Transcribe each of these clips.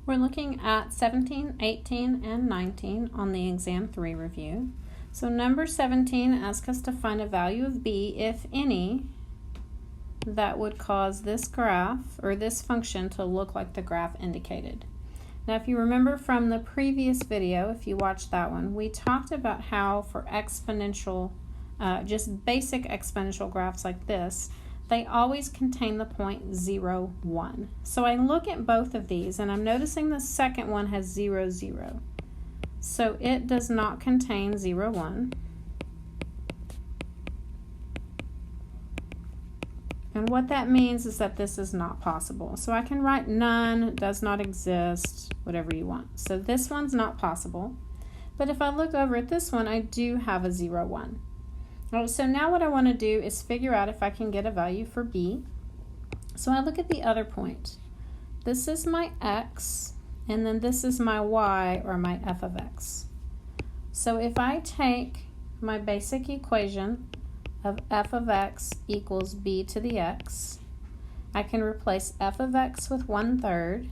We're looking at 17, 18, and 19 on the Exam 3 review. So number 17 asks us to find a value of b, if any, that would cause this graph or this function to look like the graph indicated. Now if you remember from the previous video, if you watched that one, we talked about how for exponential, just basic exponential graphs like this, they always contain the point 0, 1. So I look at both of these and I'm noticing the second one has 0, 0. So it does not contain 0, 1. And what that means is that this is not possible. So I can write none, does not exist, whatever you want. So this one's not possible. But if I look over at this one, I do have a 0, 1. All right, so now what I want to do is figure out if I can get a value for b. So I look at the other point. This is my x, and then this is my y, or my f of x. So if I take my basic equation of f of x equals b to the x, I can replace f of x with 1/3,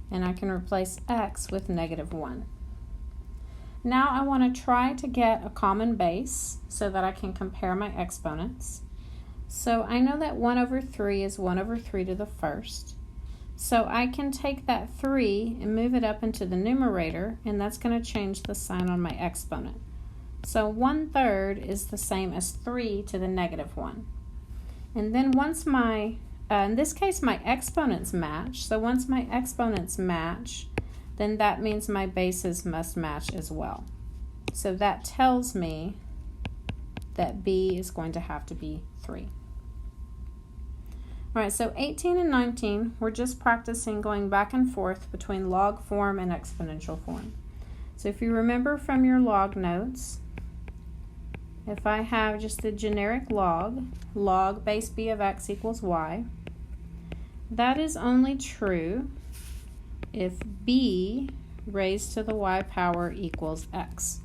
and I can replace x with -1. Now I want to try to get a common base so that I can compare my exponents. So I know that 1/3 is 1/3 to the first. So I can take that 3 and move it up into the numerator, and that's going to change the sign on my exponent. So 1/3 is the same as 3 to the -1. And then once my, in this case my exponents match, so once my exponents match, then that means my bases must match as well. So that tells me that b is going to have to be 3. All right, so 18 and 19, we're just practicing going back and forth between log form and exponential form. So if you remember from your log notes, if I have just the generic log base b of x equals y, that is only true if b raised to the y power equals x.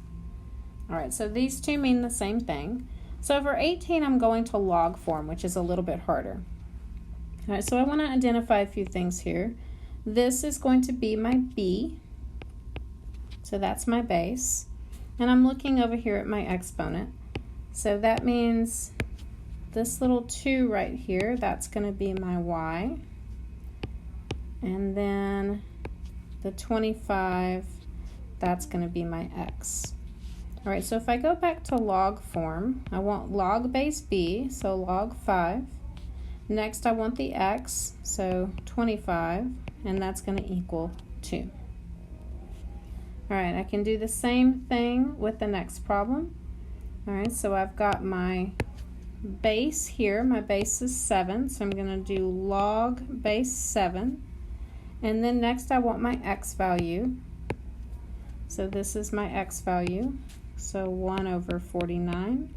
All right, so these two mean the same thing. So for 18, I'm going to log form, which is a little bit harder. All right, so I want to identify a few things here. This is going to be my b, so that's my base. And I'm looking over here at my exponent. So that means this little 2 right here, that's going to be my y. And then the 25, that's going to be my x. All right, so if I go back to log form, I want log base b, so log 5. Next, I want the x, so 25, and that's going to equal 2. All right, I can do the same thing with the next problem. All right, so I've got my base here. My base is 7, so I'm going to do log base 7. And then next I want my x value. So this is my x value, so 1/49.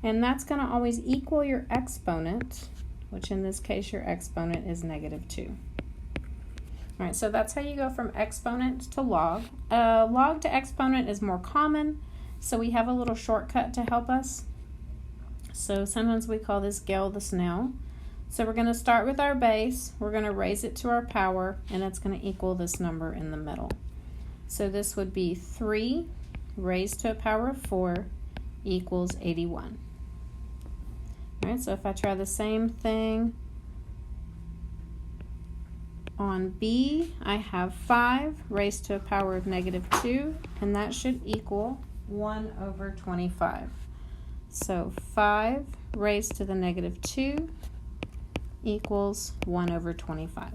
And that's going to always equal your exponent, which in this case your exponent is -2. All right, so that's how you go from exponent to log. Log to exponent is more common, so we have a little shortcut to help us. So sometimes we call this Gale the snail. So we're going to start with our base, we're going to raise it to our power, and it's going to equal this number in the middle. So this would be 3 raised to a power of 4 equals 81. All right, so if I try the same thing on b, I have 5 raised to a power of -2, and that should equal 1/25. So 5 raised to the -2 equals 1/25.